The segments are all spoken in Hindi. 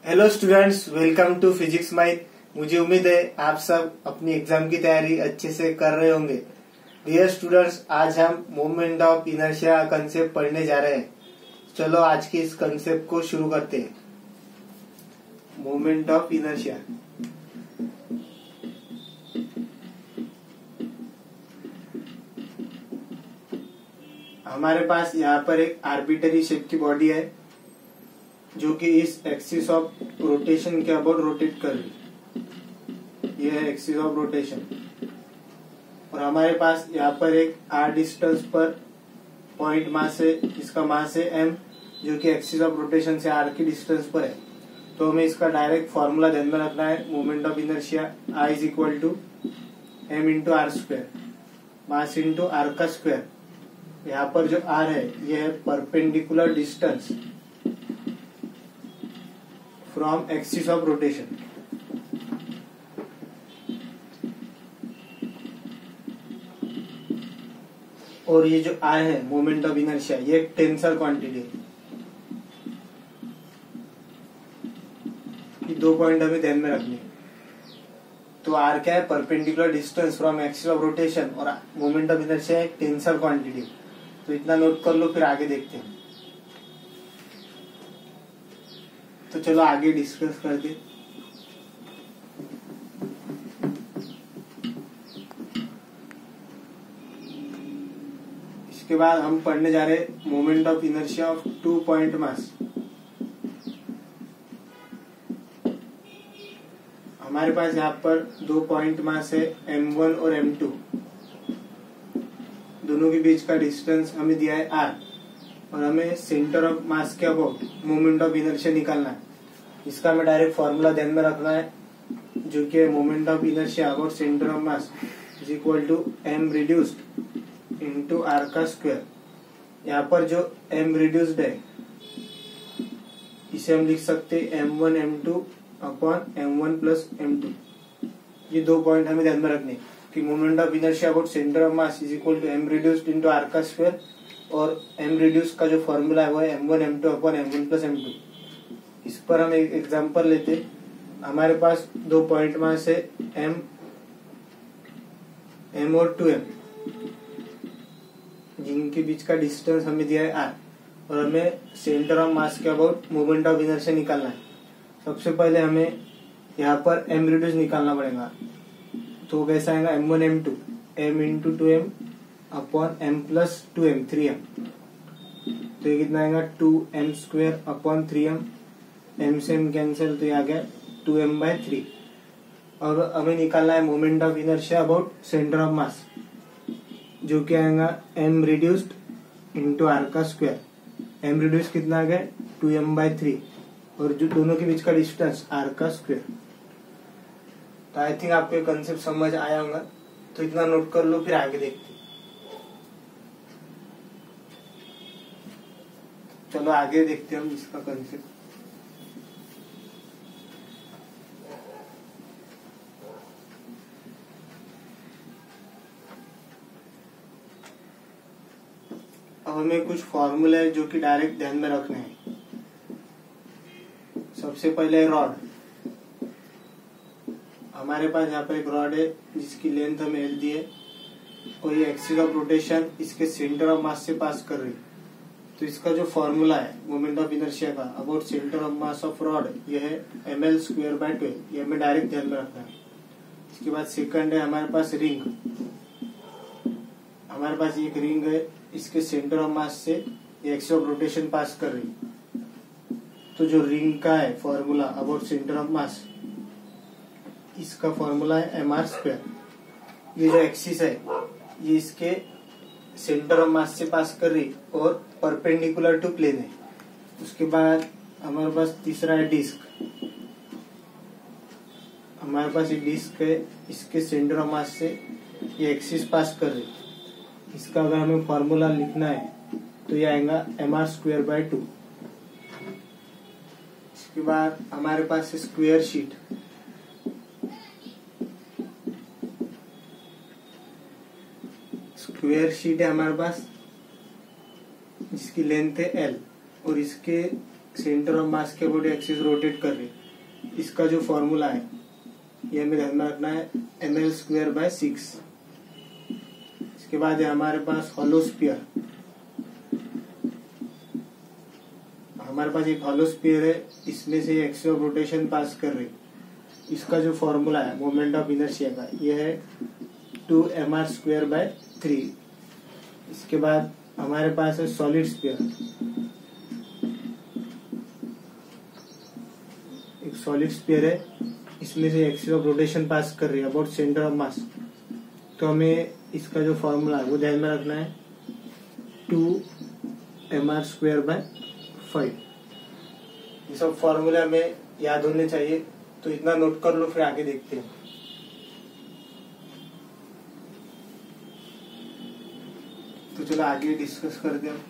Hello students, welcome to physics might. मुझे उम्मीद है आप सब अपनी एग्जाम की तैयारी अच्छे से कर रहे होंगे। डियर स्टूडेंट्स, आज हम मोमेंट ऑफ इनर्शिया कंसेप्ट पढ़ने जा रहे हैं। चलो आज के इस कंसेप्ट को शुरू करते हैं। Moment of inertia. हमारे पास यहाँ पर एक आर्बिटरी शेप की बॉडी है जो कि इस एक्सिस ऑफ रोटेशन के अबाउट रोटेट कर रही। यह है एक्सिस ऑफ रोटेशन। और हमारे पास यहाँ पर एक r डिस्टेंस पर पॉइंट मास है, इसका मास है m, जो कि एक्सिस ऑफ रोटेशन से r की डिस्टेंस पर है। तो हमें इसका डायरेक्ट फॉर्मूला ध्यान में रखना है। Moment of inertia I is equal to m into r square, mass into r का स्क्वायर। यहाँ पर जो r है यह है perpendicular distance from axis of rotation. और ये जो I है मोमेंट ऑफ इनर्शिया, ये एक टेंसर क्वांटिटी है। ये दो पॉइंट हमें ध्यान में रखने। तो R क्या है? Perpendicular distance from axis of rotation. और मोमेंट ऑफ इनर्शिया एक टेंसर क्वांटिटी। तो इतना नोट कर लो, फिर आगे देखते हैं। तो चलो आगे डिस्कस करते। इसके बाद हम पढ़ने जा रहे moment of inertia of 2 point mass. हमारे पास यहाँ पर 2 पॉइंट मास है m1 और m2। दोनों के बीच का डिस्टेंस हमें दिया है r, और हमें सेंटर ऑफ मास के अबाउट मोमेंट ऑफ इनर्शिया निकालना है। इसका हमें डायरेक्ट फॉर्मूला ध्यान में रखना है, जो कि moment of inertia about centre of mass is equal to m reduced into r का स्क्वायर। यहाँ पर जो m रिड्यूस्ड है इसे हम लिख सकते m1 m2 upon m1 plus m2। ये दो पॉइंट हमें ध्यान में रखने कि moment of inertia about centre of mass is equal to m reduced into r का स्क्वायर, और m रिड्यूस्ड का जो फॉर्मूला है वो है m1 m2 upon m1 plus m2। इस पर हम एक एग्जांपल लेते। हमारे पास 2 पॉइंट मास है m और 2m, जिनके बीच का डिस्टेंस हमें दिया है r, और हमें सेंटर ऑफ मास के अबाउट मोमेंट ऑफ इनर्शिया निकालना है। सबसे पहले हमें यहाँ पर m रिड्यूस निकालना पड़ेगा। तो कैसा आएगा? m1 m2 m into 2m upon m plus 2m 3m। तो ये कितना आएगा? 2m square upon 3m। m से m कैंसिल, तो ये आ गया 2m/3। और हमें निकालना है moment of inertia about centre of मास, जो क्या आएगा? m रिड्यूस्ड इंटू r का स्क्वायर। m रिड्यूस कितना आ गया? 2m/3, और जो दोनों के बीच का डिस्टेंस r का स्क्वायर। तो आई थिंक आपको कंसेप्ट समझ आया होगा। तो इतना नोट कर लो, फिर आगे देखते हैं। चलो आगे देखते हैं हम इसका कंसेप्ट। अब हमें कुछ फॉर्मूले है जो कि डायरेक्ट ध्यान में रखने हैं। सबसे पहले रॉड। हमारे पास यहाँ पर एक रॉड है जिसकी लेंथ हमें l दी है, और ये एक्सिस ऑफ रोटेशन इसके सेंटर ऑफ मास से पास कर रही है। तो इसका जो फॉर्मूला है मोमेंट ऑफ इनर्शिया का about centre of mass of rod, यह है ml²/12। ये हमें डायरेक्ट ध्यान में रखना है। इसके बाद सेकंड है हमारे पास रिंग। हमारे पास एक रिंग है, इसके सेंटर ऑफ मास से ये एक्सिस ऑफ रोटेशन पास कर रही। तो जो रिंग का है फॉर्मूला अबाउट सेंटर ऑफ मास, इसका फॉर्मूला है mr²। ये जो एक्सिस है ये इसके सेंटर ऑफ मास से पास कर रही और परपेंडिकुलर टू प्लेन है। उसके बाद हमारे पास तीसरा है डिस्क। हमारे पास एक डिस्क है, इसके सेंटर ऑफ मास से ये एक्सिस पास कर रही। इसका अगर हमें फॉर्मूला लिखना है तो ये आएगा mr²/2। इसके बाद हमारे पास स्क्वायर शीट। स्क्वायर शीट है हमारे पास, जिसकी लेंथ है l, और इसके सेंटर ऑफ मास के अबाउट एक्सिस रोटेट कर रही है। इसका जो फॉर्मूला है ये हमें ध्यान में रखना है, ml²/6। इसके बाद है हमारे पास हॉलो स्फीयर। हमारे पास एक हॉलो स्फीयर है, इसमें से एक्सिस ऑफ रोटेशन पास कर रही। इसका जो फॉर्मूला है मोमेंट ऑफ इनर्शिया का ये है 2mr²/3। इसके बाद हमारे पास है सॉलिड स्फीयर। एक सॉलिड स्फीयर है, इसमें से एक्सिस ऑफ रोटेशन पास कर रही है अबाउट सेंटर ऑफ मास। तो हमें इसका जो फॉर्मूला है वो ध्यान में रखना है 2mr²/5। ये सब फॉर्मूला हमें याद होने चाहिए, तो इतना नोट कर लो, फिर आगे देखते हैं। तो चलो आगे डिस्कस करते हैं।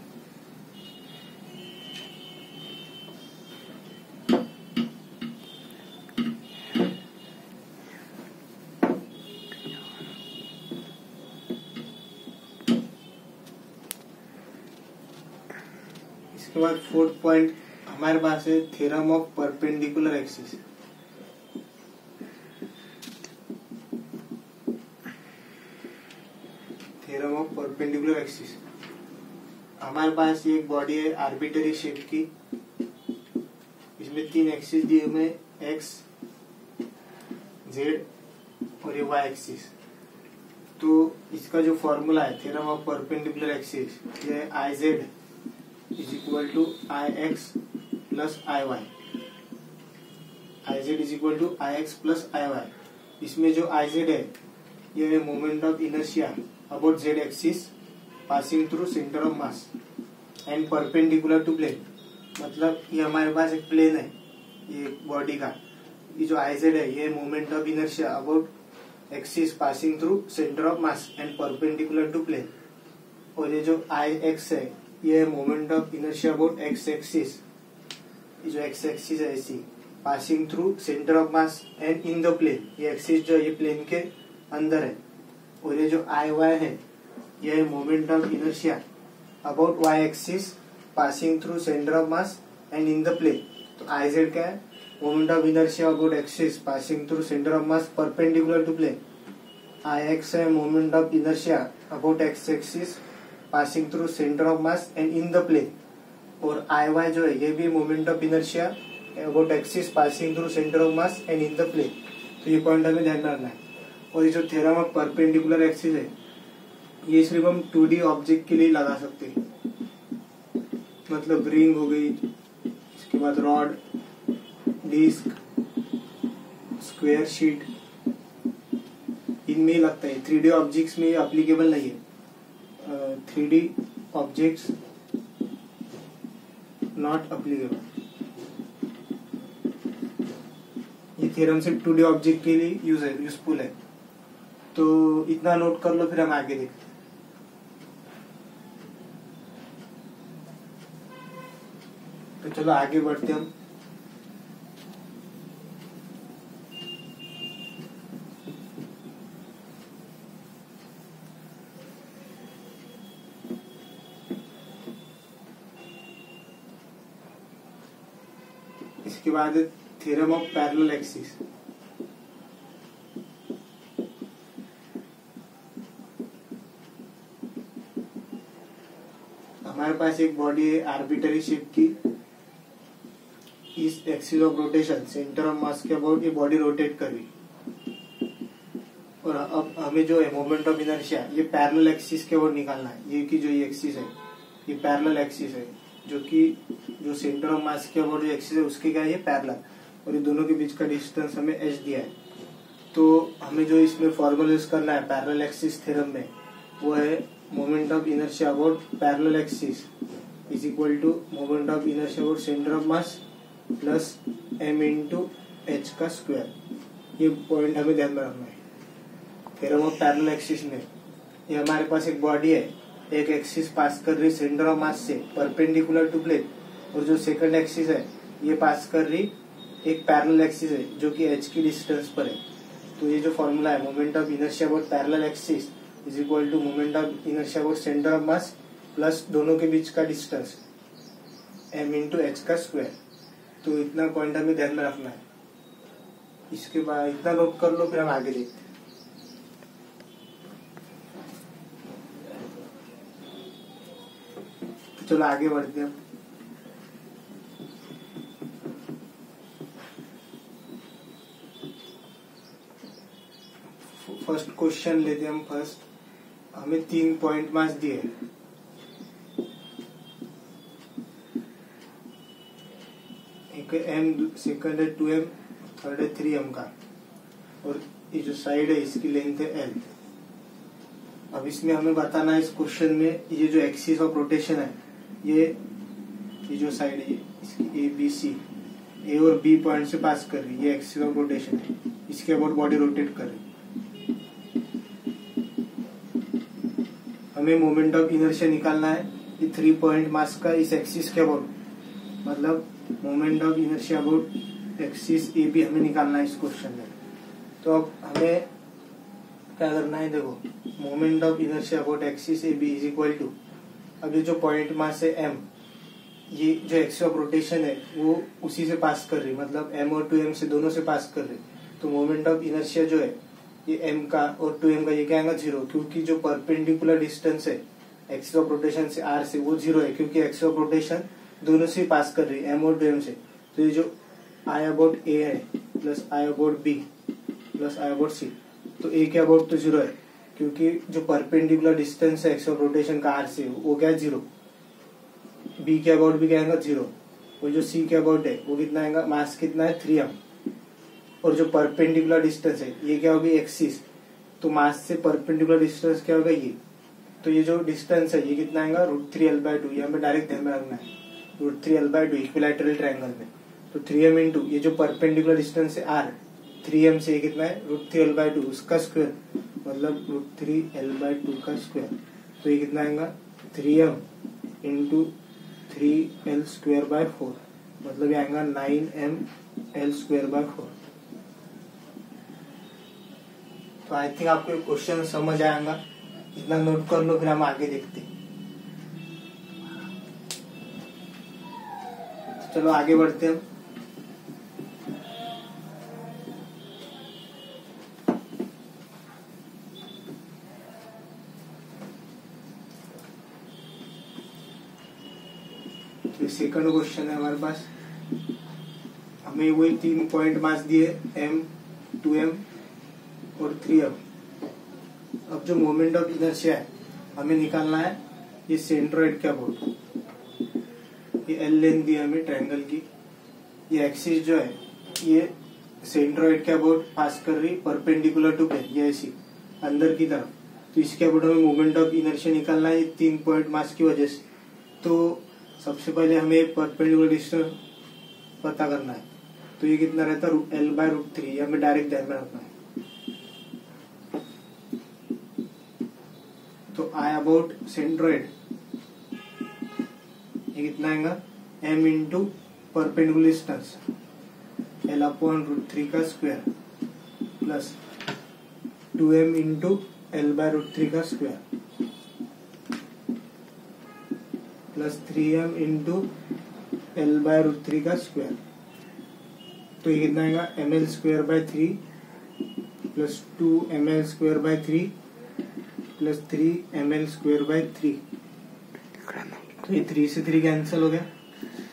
इसके बाद 4th पॉइंट हमारे पास है theorem of perpendicular axis. Theorem of perpendicular axis, हमारे पास ये एक बॉडी है आर्बिटरी शेप की। इसमें 3 एक्सिस दिए हुए, एक्स, जेड और ये वाई एक्सिस। तो इसका जो फॉर्मूला है थ्योरम ऑफ परपेंडिकुलर एक्सिस ये है IZ is equal to IX plus IY। IZ is equal to IX plus IY। इसमें जो IZ है ये है moment of inertia about Z axis passing through centre of mass and perpendicular to plane. मतलब ये हमारे पास एक प्लेन है ये बॉडी का, ये जो IZ है ये moment of inertia about axis passing through centre of mass and perpendicular to plane. और ये जो IX है ये moment of inertia about x axis, ये जो एक्स एक्सिस है ऐसी passing through centre of mass and in the plane. ये एक्सिस जो ये प्लेन के अंदर है। और ये जो IY है ये moment of inertia about y axis passing through centre of mass and in the plane. तो IZ क्या है, moment of inertia about axis passing through centre of mass perpendicular to plane. IX है moment of inertia about x axis passing through centre of mass and in the plane. और IY जो है ये भी moment of inertia about axis passing through centre of mass and in the plane. तो ये पॉइंट हमें ध्यान रखना है। और ये जो थ्योरम ऑफ परपेंडिकुलर एक्सिस है ये सिर्फ हम 2D ऑब्जेक्ट के लिए लगा सकते हैं। मतलब रिंग हो गई, इसके बाद रॉड, डिस्क, स्क्वायर शीट, इनमें ही लगता है। 3D ऑब्जेक्ट्स में ये अप्लीकेबल नहीं है। 3D objects not applicable. ये थ्योरम सिर्फ 2D ऑब्जेक्ट के लिए यूजफुल है। तो इतना नोट कर लो, फिर हम आगे देखते हैं। तो चलो आगे बढ़ते हम। इसके बाद थ्योरम ऑफ पैरेलल एक्सिस। हमारे पास एक बॉडी है आर्बिटरी शेप की। इस axis of rotation centre of mass के अबाउट ये बॉडी रोटेट कर रही। और अब हमें जो है मोमेंट ऑफ इनर्शिया ये पैरेलल एक्सिस के अबाउट निकालना है। ये की जो ये एक्सिस है ये पैरेलल एक्सिस है, जो कि जो सेंटर ऑफ मास के अबाउट जो एक्सिस है उसके क्या है ये पैरेलल। और ये दोनों के बीच का डिस्टेंस हमें h दिया है। तो हमें जो इसमें फॉर्मूला यूज करना है पैरेलल एक्सिस थ्योरम में वो है moment of inertia about parallel axis is equal to moment of inertia about centre of mass plus m into h का स्क्वायर। ये पॉइंट हमें ध्यान में रखना है। थ्योरम ऑफ पैरेलल एक्सिस में ये हमारे पास एक बॉडी है, एक एक्सिस पास कर रही सेंटर ऑफ मास से परपेंडिकुलर टू प्लेन, और जो सेकंड एक्सिस है ये पास कर रही एक पैरेलल एक्सिस है जो कि h की डिस्टेंस पर है। तो ये जो फॉर्मूला है moment of inertia about parallel axis is equal to moment of inertia about centre of mass plus दोनों के बीच का डिस्टेंस m इंटू एच का स्क्वायर। तो इतना पॉइंट हमें ध्यान में रखना है। इसके बाद इतना नोट कर लो, फिर हम आगे देखते हैं। तो चलो आगे बढ़ते हैं। फर्स्ट क्वेश्चन लेते हैं हम। फर्स्ट हमें 3 पॉइंट मास दिए, एक m, सेकंड है 2m, थर्ड है 3m का, और ये जो साइड है इसकी लेंथ है l। अब इसमें हमें बताना है इस क्वेश्चन में ये जो एक्सिस ऑफ रोटेशन है, ये जो साइड है इसकी a b c, a और b पॉइंट से पास कर रही है, ये एक्सिस ऑफ रोटेशन है, इसके अबाउट बॉडी रोटेट कर रही है। हमें मोमेंट ऑफ इनर्शिया निकालना है ये 3 पॉइंट मास का इस एक्सिस के अबाउट, मतलब moment of inertia about axis a b हमें निकालना है इस क्वेश्चन में। तो अब हमें क्या करना है, देखो moment of inertia about axis a b is equal to, अब ये जो पॉइंट मास है m, ये जो एक्सिस ऑफ रोटेशन है वो उसी से पास कर रही, मतलब m और 2m से दोनों से पास कर रही। तो मोमेंट ऑफ इनर्शिया जो है ये m का और 2m का, ये क्या आएगा 0, क्योंकि जो परपेंडिकुलर डिस्टेंस है एक्सिस ऑफ रोटेशन से r से वो 0 है, क्योंकि एक्सिस ऑफ रोटेशन दोनों से पास कर रही है m और 2m से। तो ये जो i अबाउट a है plus i about b plus i about c, तो a के अबाउट तो 0 है, क्योंकि जो परपेंडिकुलर डिस्टेंस है एक्सिस ऑफ रोटेशन का r से वो क्या है 0। b के अबाउट भी क्या आएगा 0, और जो c के अबाउट है वो कितना आएगा, मास कितना है 3m, और जो परपेंडिकुलर डिस्टेंस है ये क्या होगी एक्सिस, तो मास से परपेंडिकुलर डिस्टेंस क्या होगा ये, तो ये जो डिस्टेंस है ये कितना आएगा √3l/2, ये हमें डायरेक्ट ध्यान में रखना है, √3l/2 इक्विलैटरल ट्रायंगल में। तो 3m इंटू ये जो परपेंडिकुलर डिस्टेंस है r, 3m से ये कितना है √3l/2 उसका स्क्वायर, मतलब √3l/2 का स्क्वायर। तो ये कितना आएगा 3m इंटू 3l²/4, मतलब ये आएगा 9ml²/4। तो आई थिंक आपको क्वेश्चन समझ आएगा, इतना नोट कर लो, फिर हम आगे देखते हैं। तो चलो आगे बढ़ते हैं। तो सेकंड क्वेश्चन है हमारे पास, हमें वही 3 पॉइंट मास दिए m, 2m और 3m। अब जो मोमेंट ऑफ इनर्शिया है हमें निकालना है ये सेंट्रोइड के अबाउट, ये l लेंथ दी है हमें ट्रायंगल की, ये एक्सिस जो है ये सेंट्रोइड के अबाउट पास कर रही परपेंडिकुलर टू प्लेन, ये ऐसी अंदर की तरफ। तो इसके अबाउट हमें मोमेंट ऑफ इनर्शिया निकालना है ये 3 पॉइंट मास की वजह से। तो सबसे पहले हमें परपेंडिकुलर डिस्टेंस पता करना है, तो ये कितना रहता है l/√3, ये हमें डायरेक्ट ध्यान में रखना है। तो I अबाउट सेंट्रोइड ये कितना आएगा m into perpendicular distance l/√3 का square plus 2m into l/√3 का square plus 3m into l/√3 का स्क्वायर। तो ये कितना आएगा ml²/3 plus 2ml²/3 plus 3ml²/3। तो ये 3 से 3 कैंसिल हो गया,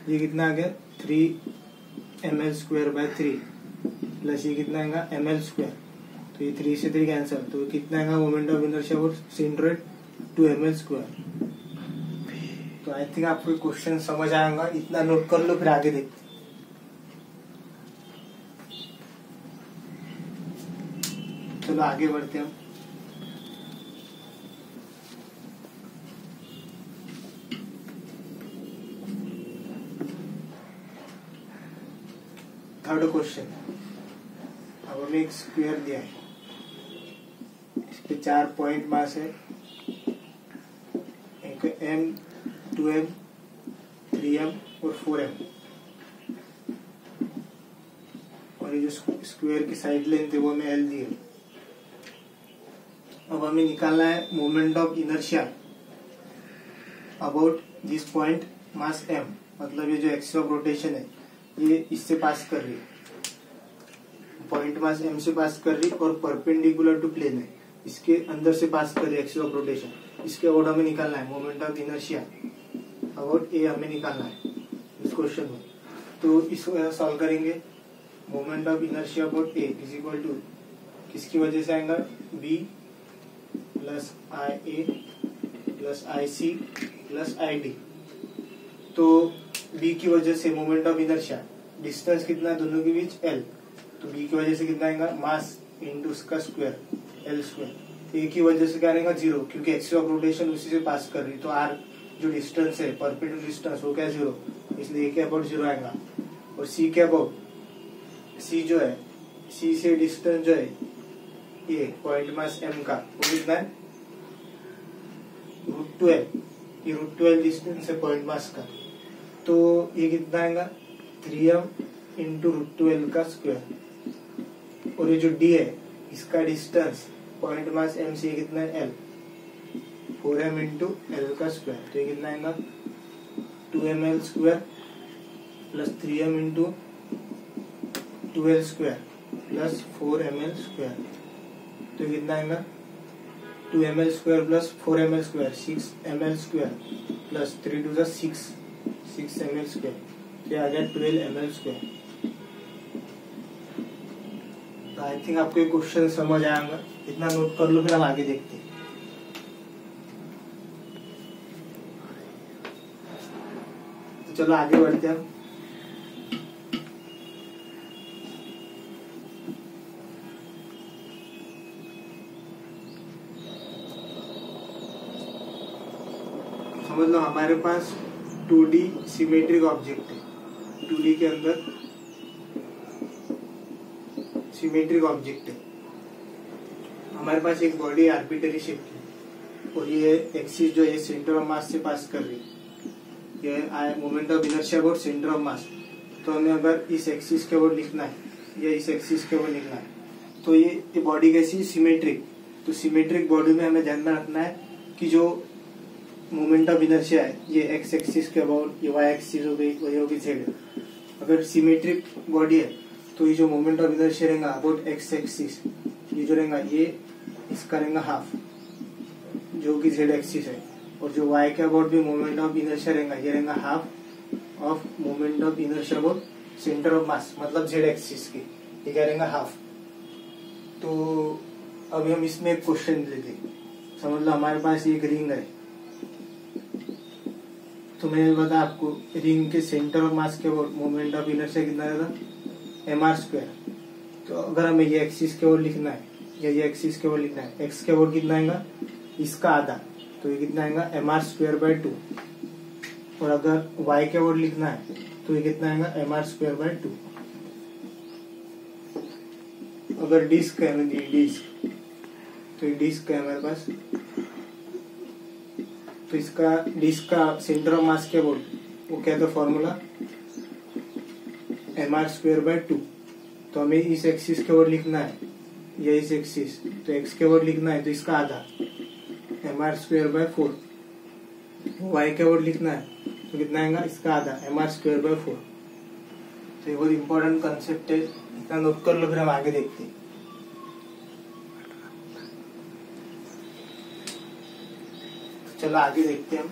ये कितना आ गया 3ml²/3 प्लस ये कितना आएगा ml²। तो ये 3 से 3 कैंसिल, तो कितना आएगा moment of inertia for centroid 2ml²। तो आई थिंक आपको क्वेश्चन समझ आएगा, इतना नोट कर लो, फिर आगे देखते। चलो आगे बढ़ते हैं। थर्ड क्वेश्चन, अब हमें एक स्क्वायर दिया है, इस पे 4 पॉइंट मास है, एक m, 2m, 3m और 4m, और ये जो स्क्वायर की साइड लेंथ है वो हमें l दी है। अब हमें निकालना है moment of inertia about this point mass m, मतलब ये जो एक्सिस ऑफ रोटेशन है ये इससे पास कर रही है, पॉइंट मास m से पास कर रही और परपेंडिकुलर टू प्लेन है, इसके अंदर से पास कर रही एक्सिस ऑफ रोटेशन। इसके अबाउट हमें निकालना है मोमेंट ऑफ इनर्शिया अबाउट ए हमें निकालना है इस क्वेश्चन में। तो इसको सॉल्व करेंगे। Moment of inertia about a is equal to किसकी वजह से आएगा, b plus I a plus I c plus I d. तो बी की वजह से मोमेंट ऑफ इनर्शिया, डिस्टेंस कितना है दोनों के बीच एल, तो बी की वजह से कितना आएगा मास इंटू उसका स्क्वायर एल स्क्वायर। ए की वजह से क्या आएगा जीरो, क्योंकि एक्सिस ऑफ रोटेशन उसी से पास कर रही, तो आर जो डिस्टेंस है परपेंडिकुलर डिस्टेंस वो क्या जीरो, इसलिए ए के अबाउट जीरो आएगा। और सी के अबाउट, सी जो है सी से डिस्टेंस जो है ये पॉइंट मास एम का वो कितना है √12, ये √12 डिस्टेंस है पॉइंट मास का, तो ये कितना आएगा 3m इंटू √12 का स्क्वायर। और ये जो डी है इसका डिस्टेंस पॉइंट मास एम से कितना है एल, 4m इंटू एल का स्क्वायर, तो ये कितना आएगा 2ml square plus 3m into 12 square plus 4ml square, तो कितना आएगा 2ml square plus 4ml square 6ml square plus 3 to 6ml square, तो आ गया 12ml स्क्वायर। तो आई थिंक आपको ये क्वेश्चन समझ आएगा, इतना नोट कर लो फिर हम आगे देखते हैं। तो चलो आगे बढ़ते हैं हम। समझ लो हमारे पास 2D सिमेट्रिक ऑब्जेक्ट है, 2D के अंदर सिमेट्रिक ऑब्जेक्ट है। हमारे पास एक बॉडी आर्बिट्ररी शेप की और ये एक्सिस जो है सेंटर ऑफ मास से पास कर रही है, ये moment of inertia about centre of मास। तो हमें अगर इस एक्सिस के अबाउट लिखना है या इस एक्सिस के अबाउट लिखना है, तो ये बॉडी कैसी सिमेट्रिक, तो सिमेट्रिक बॉडी में हमें ध्यान में रखना है कि जो मोमेंट ऑफ इनर्शिया है ये एक्स एक्सिस के अबाउट, ये वाई एक्सिस हो गई, वही होगी जेड। अगर सिमेट्रिक बॉडी है तो ये जो मोमेंट ऑफ इनर्शिया रहेगा अबाउट एक्स एक्सिस, ये जो रहेगा ये इसका रहेगा हाफ जो कि जेड एक्सिस है, और जो वाई के अबाउट भी मोमेंट ऑफ इनर्शिया रहेगा ये रहेगा half of moment of inertia about centre of मास, मतलब जेड एक्सिस की, ये क्या रहेगा हाफ। तो अभी हम इसमें एक क्वेश्चन लेते, समझ लो हमारे पास एक रिंग है, तो मैंने बताया आपको रिंग के सेंटर ऑफ मास के अबाउट मोमेंट ऑफ इनर्शिया कितना रहेगा mr स्क्वायर। तो अगर हमें ये एक्सिस के ओर लिखना है या ये एक्सिस के ओर लिखना है, एक्स के ओर कितना आएगा इसका आधा, तो ये कितना आएगा mr स्क्वायर बाय 2। और अगर y के ओर लिखना है तो ये कितना आएगा mr स्क्वायर बाय 2। अगर डिस्क है डिस्क, तो ये डिस्क है हमारे पास, तो इसका डिस्क का सेंटर ऑफ मास के अबाउट वो क्या था फॉर्मूला mr स्क्वायर बाय 2। तो हमें इस एक्सिस के ओर लिखना है या इस एक्सिस, तो x के ओर लिखना है तो इसका आधा mr स्क्वायर बाय 4, y के ओर लिखना है तो कितना आएगा इसका आधा mr स्क्वायर बाय 4। तो ये बहुत इंपॉर्टेंट कंसेप्ट है, इतना नोट कर लो फिर हम आगे देखते हैं। चलो आगे देखते हैं हम।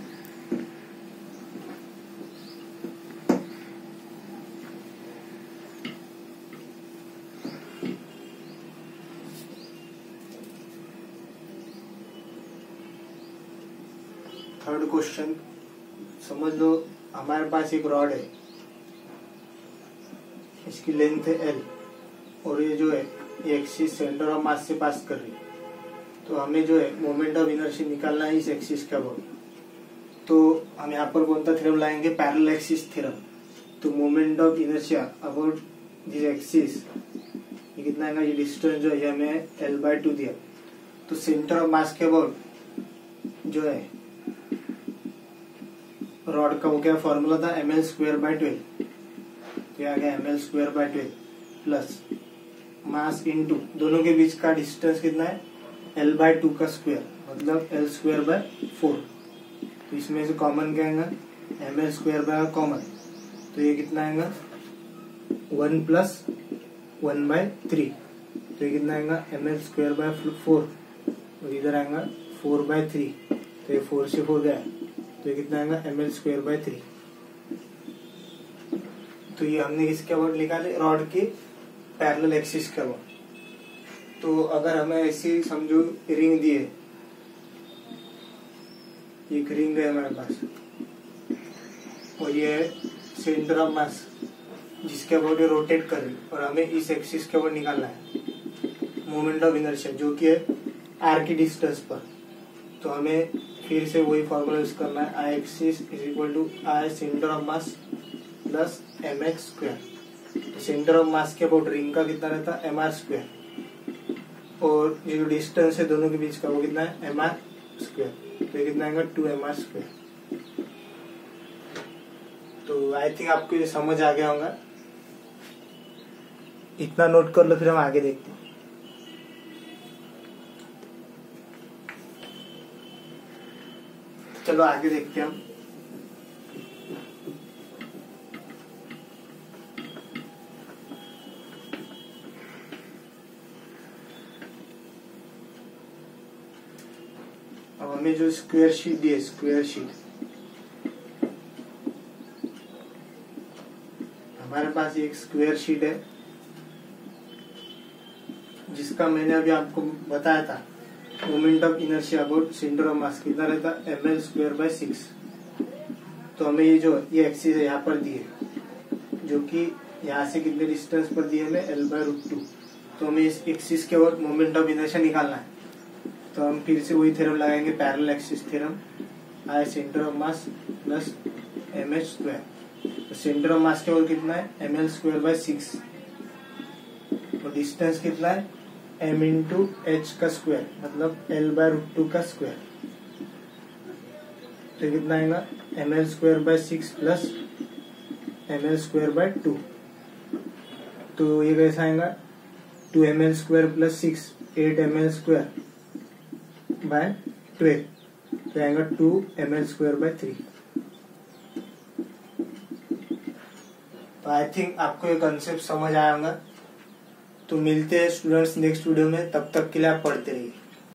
थर्ड क्वेश्चन, समझ लो हमारे पास एक रॉड है, इसकी लेंथ है एल और ये जो है ये एक्सिस सेंटर ऑफ मास से पास कर रही है, तो हमें जो है मोमेंट ऑफ इनर्शिया निकालना है इस एक्सिस के अबाउट। तो हम यहाँ पर कौन सा थ्योरम लाएंगे, पैरेलल एक्सिस थ्योरम। तो moment of inertia about this axis ये कितना आएगा, ये डिस्टेंस जो है हमें l/2 दिया, तो सेंटर ऑफ मास के अबाउट जो है रॉड का वो क्या फॉर्मूला था ml स्क्वायर बाय 12, तो आ गया ml square by 12 plus mass into दोनों के बीच का डिस्टेंस कितना है l/2 का स्क्वायर, मतलब l स्क्वायर बाय 4। तो इसमें से कॉमन क्या आएगा ml स्क्वायर बाय कॉमन, तो ये कितना आएगा 1 प्लस 1/3, तो ये कितना आएगा ml स्क्वायर बाय 4, और इधर आएगा 4/3, तो ये 4 से 4 गया, तो ये कितना आएगा ml स्क्वायर बाय 3। तो ये हमने किसके अबाउट निकाले, रॉड के पैरेलल एक्सिस के अबाउट। तो अगर हमें ऐसी समझो रिंग दी है, एक रिंग है हमारे पास, और ये है सेंटर ऑफ मास जिसके अबाउट ये रोटेट कर रही, और हमें इस एक्सिस के अबाउट निकालना है मोमेंट ऑफ इनर्शिया जो कि है आर की डिस्टेंस पर। तो हमें फिर से वही फॉर्मूला यूज करना है, I axis is equal to I centre of mass plus M X square. Centre of mass के अबाउट रिंग का कितना रहता है mr स्क्वायर, और ये जो डिस्टेंस है दोनों के बीच का वो कितना है mr स्क्वायर, तो ये कितना आएगा 2mr स्क्वायर। तो आई थिंक आपको ये समझ आ गया होगा, इतना नोट कर लो, फिर हम आगे देखते हैं। चलो आगे देखते हैं हम। अब हमें जो स्क्वायर शीट दी है, स्क्वायर शीट हमारे पास एक स्क्वायर शीट है जिसका मैंने अभी आपको बताया था moment of inertia about centre of मास कितना रहता है ml स्क्वायर बाय 6। तो हमें ये एक्सिस है यहाँ पर दी है, जो कि यहाँ से कितने डिस्टेंस पर दी है हमें L/√2। तो हमें इस एक्सिस के अबाउट मोमेंट ऑफ इनर्शिया निकालना है। तो हम फिर से वही थ्योरम लगाएंगे, parallel axis theorem, I centre of mass plus mh square. तो सेंटर ऑफ मास के अबाउट कितना है ml स्क्वायर बाय 6, और डिस्टेंस कितना है m इंटू एच का स्क्वायर, मतलब L/√2 का स्क्वायर। तो कितना आएगा ml square by 6 plus ml square by 2। तो ये कैसा आएगा 2ml square plus 6, 8ml square by 12, तो आएगा 2ml स्क्वायर बाय 3। तो आई थिंक आपको ये कंसेप्ट समझ आया होगा। तो मिलते हैं स्टूडेंट्स नेक्स्ट वीडियो में, तब तक के लिए आप पढ़ते रहिए।